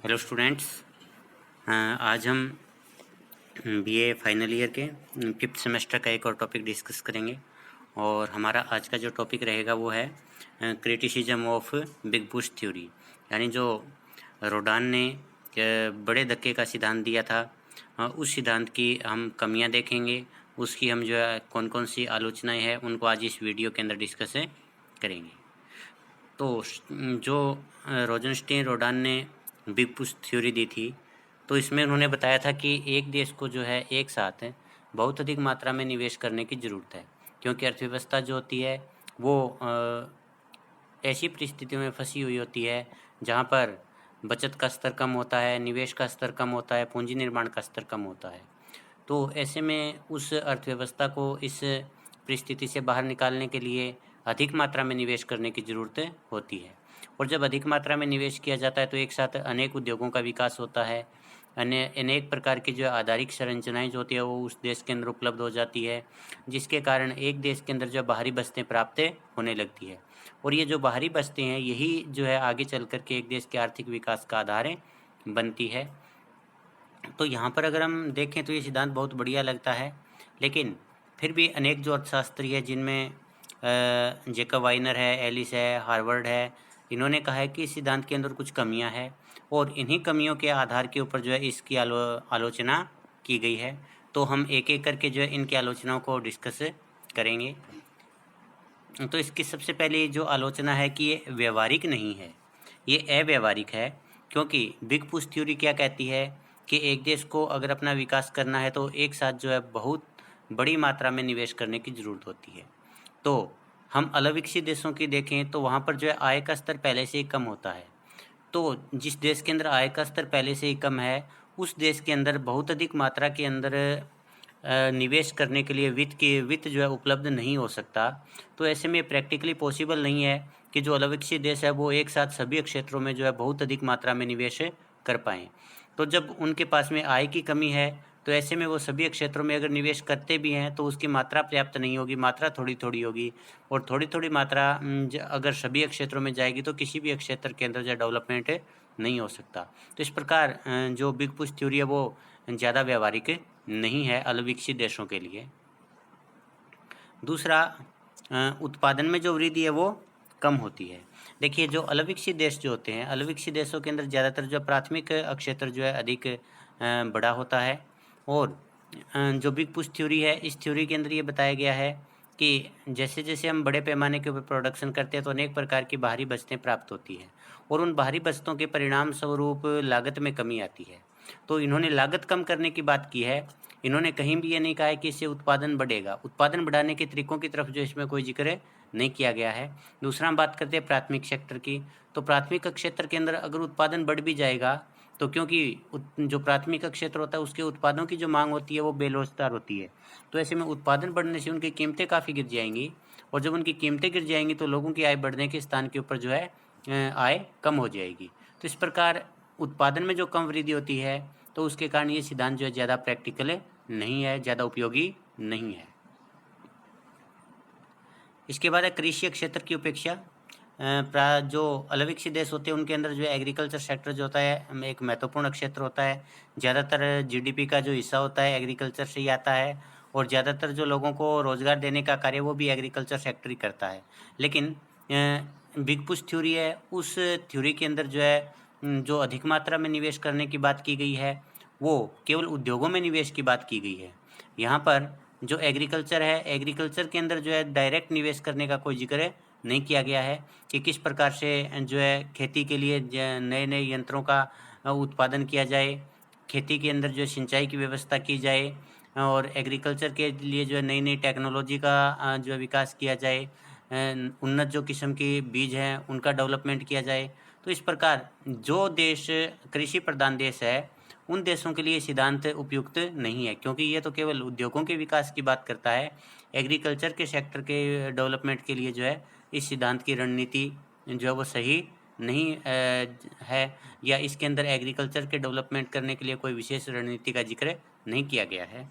Hello students. आज हम BA final year के फिफ्थ सेमेस्टर का एक और टॉपिक डिस्कस करेंगे और हमारा आज का जो टॉपिक रहेगा वो है criticism of big Bush theory. यानी जो रोडान ने बड़े धक्के का सिद्धांत दिया था, उस सिद्धांत की हम कमियां देखेंगे, उसकी हम जो है कौन कौन सी आलोचनाएं हैं उनको आज इस वीडियो के अंदर डिस्कस करेंगे। तो जो रोजनस्टीन रोडान ने बिग बुश थ्योरी दी थी, तो इसमें उन्होंने बताया था कि एक देश को जो है एक साथ बहुत अधिक मात्रा में निवेश करने की ज़रूरत है, क्योंकि अर्थव्यवस्था जो होती है वो ऐसी परिस्थितियों में फंसी हुई होती है जहाँ पर बचत का स्तर कम होता है, निवेश का स्तर कम होता है, पूंजी निर्माण का स्तर कम होता है। तो ऐसे में उस अर्थव्यवस्था को इस परिस्थिति से बाहर निकालने के लिए अधिक मात्रा में निवेश करने की ज़रूरत होती है। और जब अधिक मात्रा में निवेश किया जाता है तो एक साथ अनेक उद्योगों का विकास होता है, अनेक प्रकार की जो आधारिक संरचनाएं जो होती है वो उस देश के अंदर उपलब्ध हो जाती है, जिसके कारण एक देश के अंदर जो बाहरी बस्तें प्राप्त होने लगती है। और ये जो बाहरी बस्तें हैं यही जो है आगे चल कर के एक देश के आर्थिक विकास का आधार बनती है। तो यहाँ पर अगर हम देखें तो ये सिद्धांत बहुत बढ़िया लगता है, लेकिन फिर भी अनेक जो अर्थशास्त्री है जिनमें जेकब वाइनर है, एलिस है, हार्वर्ड है, इन्होंने कहा है कि इस सिद्धांत के अंदर कुछ कमियां हैं और इन्हीं कमियों के आधार के ऊपर जो है इसकी आलोचना की गई है। तो हम एक एक करके जो है इनकी आलोचनाओं को डिस्कस करेंगे। तो इसकी सबसे पहले जो आलोचना है कि ये व्यवहारिक नहीं है, ये अव्यवहारिक है, क्योंकि बिग पुश थ्योरी क्या कहती है कि एक देश को अगर अपना विकास करना है तो एक साथ जो है बहुत बड़ी मात्रा में निवेश करने की ज़रूरत होती है। तो हम अविकसित देशों की देखें तो वहाँ पर जो है आय का स्तर पहले से ही कम होता है। तो जिस देश के अंदर आय का स्तर पहले से ही कम है, उस देश के अंदर बहुत अधिक मात्रा के अंदर निवेश करने के लिए वित्त जो है उपलब्ध नहीं हो सकता। तो ऐसे में प्रैक्टिकली पॉसिबल नहीं है कि जो अविकसित देश है वो एक साथ सभी क्षेत्रों में जो है बहुत अधिक मात्रा में निवेश कर पाएँ। तो जब उनके पास में आय की कमी है तो ऐसे में वो सभी क्षेत्रों में अगर निवेश करते भी हैं तो उसकी मात्रा पर्याप्त नहीं होगी, मात्रा थोड़ी-थोड़ी होगी और थोड़ी-थोड़ी मात्रा अगर सभी क्षेत्रों में जाएगी तो किसी भी क्षेत्र के अंदर जो डेवलपमेंट नहीं हो सकता। तो इस प्रकार जो बिग पुश थ्योरी है वो ज़्यादा व्यावहारिक नहीं है अविकसित देशों के लिए। दूसरा, उत्पादन में जो वृद्धि है वो कम होती है। देखिए जो अविकसित देश जो होते हैं, अविकसित देशों के अंदर ज़्यादातर जो प्राथमिक क्षेत्र जो है अधिक बड़ा होता है और जो बिग पुश थ्योरी है इस थ्योरी के अंदर ये बताया गया है कि जैसे-जैसे हम बड़े पैमाने के ऊपर प्रोडक्शन करते हैं तो अनेक प्रकार की बाहरी बचतें प्राप्त होती हैं और उन बाहरी बचतों के परिणाम स्वरूप लागत में कमी आती है। तो इन्होंने लागत कम करने की बात की है, इन्होंने कहीं भी ये नहीं कहा है कि इससे उत्पादन बढ़ेगा। उत्पादन बढ़ाने के तरीकों की तरफ जो इसमें कोई ज़िक्र नहीं किया गया है। दूसरा हम बात करते हैं प्राथमिक सेक्टर की, तो प्राथमिक क्षेत्र के अंदर अगर उत्पादन बढ़ भी जाएगा तो क्योंकि जो प्राथमिक क्षेत्र होता है उसके उत्पादों की जो माँग होती है वो बेरोज़गार होती है। तो ऐसे में उत्पादन बढ़ने से उनकी कीमतें काफ़ी गिर जाएँगी और जब उनकी कीमतें गिर जाएँगी तो लोगों की आय बढ़ने के स्थान के ऊपर जो है आय कम हो जाएगी। तो इस प्रकार उत्पादन में जो कम वृद्धि होती है तो उसके कारण ये सिद्धांत जो है ज़्यादा प्रैक्टिकल नहीं है, ज़्यादा उपयोगी नहीं है। इसके बाद है कृषि क्षेत्र की उपेक्षा। जो अविकसित देश होते हैं उनके अंदर जो एग्रीकल्चर सेक्टर जो होता है एक महत्वपूर्ण क्षेत्र होता है। ज़्यादातर जीडीपी का जो हिस्सा होता है एग्रीकल्चर से ही आता है और ज़्यादातर जो लोगों को रोज़गार देने का कार्य वो भी एग्रीकल्चर सेक्टर ही करता है। लेकिन बिग पुश थ्योरी है उस थ्योरी के अंदर जो है जो अधिक मात्रा में निवेश करने की बात की गई है वो केवल उद्योगों में निवेश की बात की गई है। यहाँ पर जो एग्रीकल्चर है, एग्रीकल्चर के अंदर जो है डायरेक्ट निवेश करने का कोई ज़िक्र नहीं किया गया है कि किस प्रकार से जो है खेती के लिए नए-नए यंत्रों का उत्पादन किया जाए, खेती के अंदर जो है सिंचाई की व्यवस्था की जाए और एग्रीकल्चर के लिए जो है नई-नई टेक्नोलॉजी का जो है विकास किया जाए, उन्नत जो किस्म के बीज हैं उनका डेवलपमेंट किया जाए। तो इस प्रकार जो देश कृषि प्रधान देश है, उन देशों के लिए सिद्धांत उपयुक्त नहीं है क्योंकि ये तो केवल उद्योगों के विकास की बात करता है। एग्रीकल्चर के सेक्टर के डेवलपमेंट के लिए जो है इस सिद्धांत की रणनीति जो है वो सही नहीं है या इसके अंदर एग्रीकल्चर के डेवलपमेंट करने के लिए कोई विशेष रणनीति का ज़िक्र नहीं किया गया है।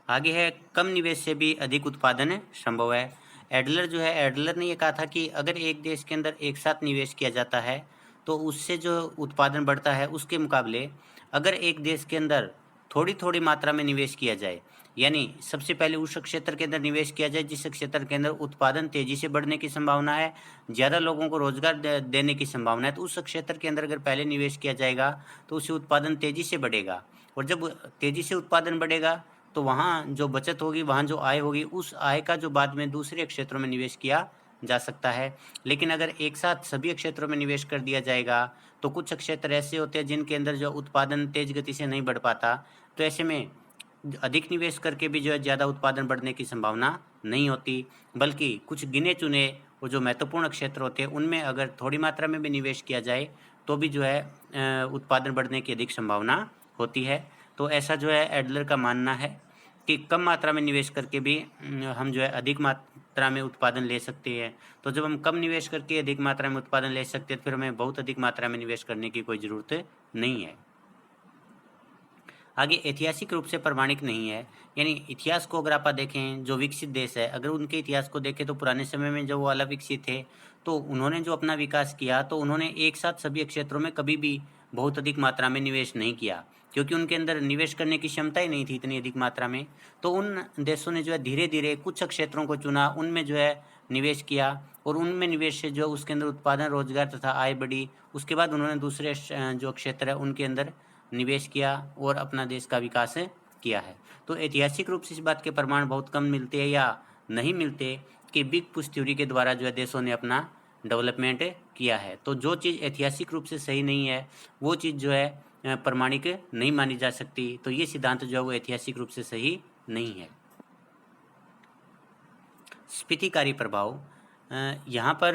आगे है कम निवेश से भी अधिक उत्पादन संभव है। एडलर जो है एडलर ने ये कहा था कि अगर एक देश के अंदर एक साथ निवेश किया जाता है तो उससे जो उत्पादन बढ़ता है उसके मुकाबले अगर एक देश के अंदर थोड़ी थोड़ी मात्रा में निवेश किया जाए, यानी सबसे पहले उस क्षेत्र के अंदर निवेश किया जाए जिस क्षेत्र के अंदर उत्पादन तेजी से बढ़ने की संभावना है, ज़्यादा लोगों को रोजगार देने की संभावना है, तो उस क्षेत्र के अंदर अगर पहले निवेश किया जाएगा तो उससे उत्पादन तेजी से बढ़ेगा। और जब तेजी से उत्पादन बढ़ेगा तो वहाँ जो बचत होगी, वहाँ जो आय होगी, उस आय का जो बाद में दूसरे क्षेत्रों में निवेश किया जा सकता है। लेकिन अगर एक साथ सभी क्षेत्रों में निवेश कर दिया जाएगा तो कुछ क्षेत्र ऐसे होते हैं जिनके अंदर जो उत्पादन तेज गति से नहीं बढ़ पाता, तो ऐसे में अधिक निवेश करके भी जो है ज़्यादा उत्पादन बढ़ने की संभावना नहीं होती, बल्कि कुछ गिने चुने वो जो महत्वपूर्ण क्षेत्र होते हैं उनमें अगर थोड़ी मात्रा में भी निवेश किया जाए तो भी जो है उत्पादन बढ़ने की अधिक संभावना होती है। तो ऐसा जो है एडलर का मानना है कि कम मात्रा में निवेश करके भी हम जो है अधिक मात्रा में उत्पादन ले सकते हैं। तो जब हम कम निवेश करके अधिक मात्रा में उत्पादन ले सकते हैं तो फिर हमें बहुत अधिक मात्रा में निवेश करने की कोई ज़रूरत नहीं है। आगे ऐतिहासिक रूप से प्रमाणित नहीं है, यानी इतिहास को अगर आप देखें, जो विकसित देश है अगर उनके इतिहास को देखें तो पुराने समय में जब वो अलग विकसित थे तो उन्होंने जो अपना विकास किया तो उन्होंने एक साथ सभी क्षेत्रों में कभी भी बहुत अधिक मात्रा में निवेश नहीं किया, क्योंकि उनके अंदर निवेश करने की क्षमता ही नहीं थी इतनी अधिक मात्रा में। तो उन देशों ने जो है धीरे धीरे कुछ क्षेत्रों को चुना, उनमें जो है निवेश किया और उनमें निवेश से जो उसके अंदर उत्पादन, रोजगार तथा आय बढ़ी। उसके बाद उन्होंने दूसरे जो क्षेत्र है उनके अंदर निवेश किया और अपना देश का विकास किया है। तो ऐतिहासिक रूप से इस बात के प्रमाण बहुत कम मिलते हैं या नहीं मिलते कि बिग पुश थ्योरी के द्वारा जो है देशों ने अपना डेवलपमेंट किया है। तो जो चीज़ ऐतिहासिक रूप से सही नहीं है वो चीज़ जो है प्रमाणिक नहीं मानी जा सकती। तो ये सिद्धांत जो है वो ऐतिहासिक रूप से सही नहीं है। स्फीतिकारी प्रभाव, यहाँ पर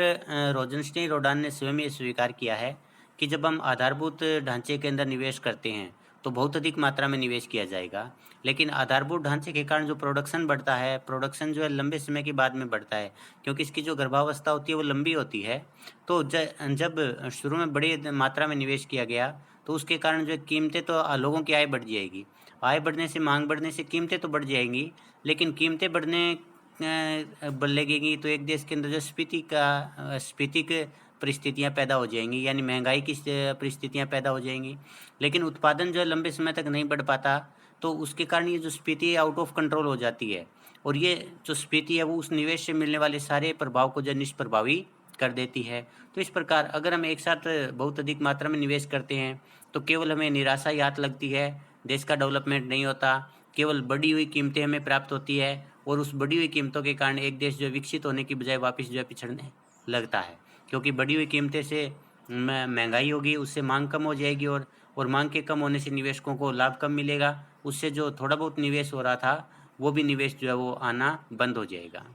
रोजनस्टीन रोडान ने स्वयं ये स्वीकार किया है कि जब हम आधारभूत ढांचे के अंदर निवेश करते हैं तो बहुत अधिक मात्रा में निवेश किया जाएगा, लेकिन आधारभूत ढांचे के कारण जो प्रोडक्शन बढ़ता है, प्रोडक्शन जो है लंबे समय के बाद में बढ़ता है, क्योंकि इसकी जो गर्भावस्था होती है वो लंबी होती है। तो जब शुरू में बड़ी मात्रा में निवेश किया गया तो उसके कारण जो है कीमतें, तो लोगों की आय बढ़ जाएगी, आय बढ़ने से, मांग बढ़ने से कीमतें तो बढ़ जाएंगी, लेकिन कीमतें लगेगी तो एक देश के अंदर जो स्फीतिक परिस्थितियाँ पैदा हो जाएंगी, यानी महंगाई की परिस्थितियाँ पैदा हो जाएंगी। लेकिन उत्पादन जो है लंबे समय तक नहीं बढ़ पाता, तो उसके कारण ये जो स्फीति आउट ऑफ कंट्रोल हो जाती है और ये जो स्फीति है वो उस निवेश से मिलने वाले सारे प्रभाव को जो निष्प्रभावी कर देती है। तो इस प्रकार अगर हम एक साथ बहुत अधिक मात्रा में निवेश करते हैं तो केवल हमें निराशा ही हाथ लगती है, देश का डेवलपमेंट नहीं होता, केवल बढ़ी हुई कीमतें हमें प्राप्त होती है और उस बढ़ी हुई कीमतों के कारण एक देश जो है विकसित होने की बजाय वापस जो है पिछड़ने लगता है, क्योंकि बढ़ी हुई कीमतें से महंगाई होगी, उससे मांग कम हो जाएगी और मांग के कम होने से निवेशकों को लाभ कम मिलेगा, उससे जो थोड़ा बहुत निवेश हो रहा था वो भी निवेश जो है वो आना बंद हो जाएगा।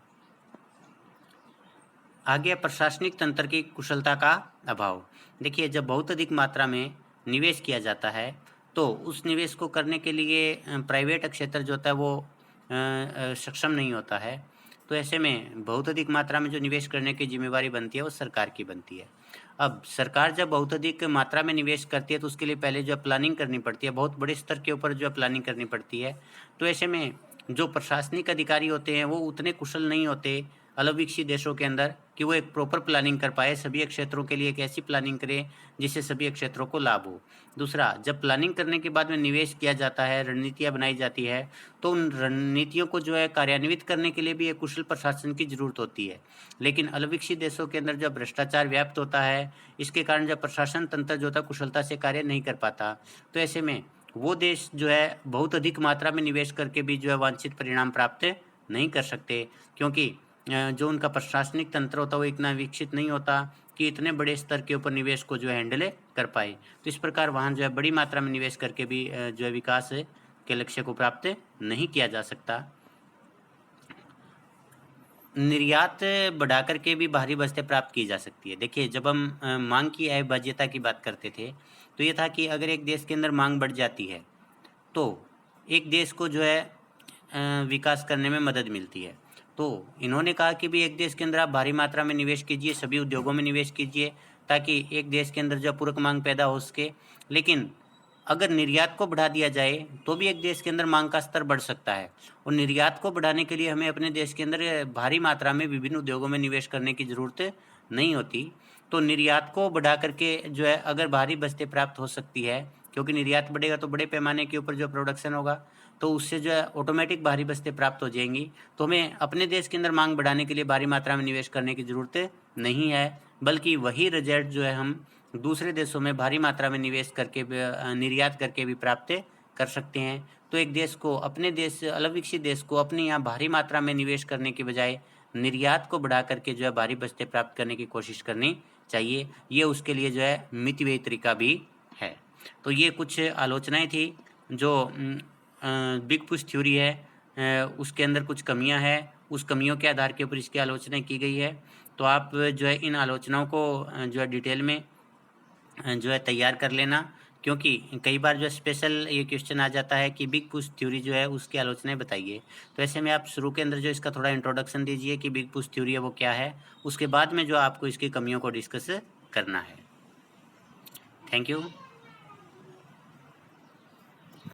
आगे प्रशासनिक तंत्र की कुशलता का अभाव। देखिए, जब बहुत अधिक मात्रा में निवेश किया जाता है तो उस निवेश को करने के लिए प्राइवेट क्षेत्र जो होता है वो सक्षम नहीं होता है। तो ऐसे में बहुत अधिक मात्रा में जो निवेश करने की जिम्मेवारी बनती है वो सरकार की बनती है। अब सरकार जब बहुत अधिक मात्रा में निवेश करती है तो उसके लिए पहले जो प्लानिंग करनी पड़ती है, बहुत बड़े स्तर के ऊपर जो प्लानिंग करनी पड़ती है। तो ऐसे में जो प्रशासनिक अधिकारी होते हैं वो उतने कुशल नहीं होते अलग विकसित देशों के अंदर कि वो एक प्रॉपर प्लानिंग कर पाए, सभी क्षेत्रों के लिए एक ऐसी प्लानिंग करें जिससे सभी क्षेत्रों को लाभ हो। दूसरा, जब प्लानिंग करने के बाद में निवेश किया जाता है, रणनीतियाँ बनाई जाती है, तो उन रणनीतियों को जो है कार्यान्वित करने के लिए भी एक कुशल प्रशासन की ज़रूरत होती है। लेकिन अलविकसित देशों के अंदर जब भ्रष्टाचार व्याप्त होता है, इसके कारण जब प्रशासन तंत्र जो होता है कुशलता से कार्य नहीं कर पाता, तो ऐसे में वो देश जो है बहुत अधिक मात्रा में निवेश करके भी जो है वांछित परिणाम प्राप्त नहीं कर सकते, क्योंकि जो उनका प्रशासनिक तंत्र होता है वो इतना विकसित नहीं होता कि इतने बड़े स्तर के ऊपर निवेश को जो है हैंडल कर पाए। तो इस प्रकार वहाँ जो है बड़ी मात्रा में निवेश करके भी जो है विकास के लक्ष्य को प्राप्त नहीं किया जा सकता। निर्यात बढ़ा करके भी बाहरी वस्तुएं प्राप्त की जा सकती है। देखिए, जब हम मांग की अविभाज्यता की बात करते थे तो ये था कि अगर एक देश के अंदर मांग बढ़ जाती है तो एक देश को जो है विकास करने में मदद मिलती है। तो इन्होंने कहा कि भी एक देश के अंदर आप भारी मात्रा में निवेश कीजिए, सभी उद्योगों में निवेश कीजिए ताकि एक देश के अंदर जो पूरक मांग पैदा हो सके। लेकिन अगर निर्यात को बढ़ा दिया जाए तो भी एक देश के अंदर मांग का स्तर बढ़ सकता है और निर्यात को बढ़ाने के लिए हमें अपने देश के अंदर भारी मात्रा में विभिन्न उद्योगों में निवेश करने की ज़रूरत नहीं होती। तो निर्यात को बढ़ा करके जो है अगर भारी बस्तें प्राप्त हो सकती है, क्योंकि निर्यात बढ़ेगा तो बड़े पैमाने के ऊपर जो प्रोडक्शन होगा तो उससे जो है ऑटोमेटिक भारी बस्तें प्राप्त हो जाएंगी। तो हमें अपने देश के अंदर मांग बढ़ाने के लिए भारी मात्रा में निवेश करने की ज़रूरत नहीं है, बल्कि वही रिजल्ट जो है हम दूसरे देशों में भारी मात्रा में निवेश करके निर्यात करके भी प्राप्त कर सकते हैं। तो एक देश को, अपने देश, अलग विकसित देश को अपने यहाँ भारी मात्रा में निवेश करने के बजाय निर्यात को बढ़ा करके जो है भारी बस्तें प्राप्त करने की कोशिश करनी चाहिए। ये उसके लिए जो है मितव्ययी तरीका भी है। तो ये कुछ आलोचनाएं थी जो बिग पुश थ्योरी है, उसके अंदर कुछ कमियां हैं, उस कमियों के आधार के ऊपर इसकी आलोचना की गई है। तो आप जो है इन आलोचनाओं को जो है डिटेल में जो है तैयार कर लेना, क्योंकि कई बार जो स्पेशल ये क्वेश्चन आ जाता है कि बिग पुश थ्योरी जो है उसकी आलोचनाएं बताइए। तो ऐसे में आप शुरू के अंदर जो इसका थोड़ा इंट्रोडक्शन दीजिए कि बिग पुश थ्योरी है वो क्या है, उसके बाद में जो आपको इसकी कमियों को डिस्कस करना है। Thank you.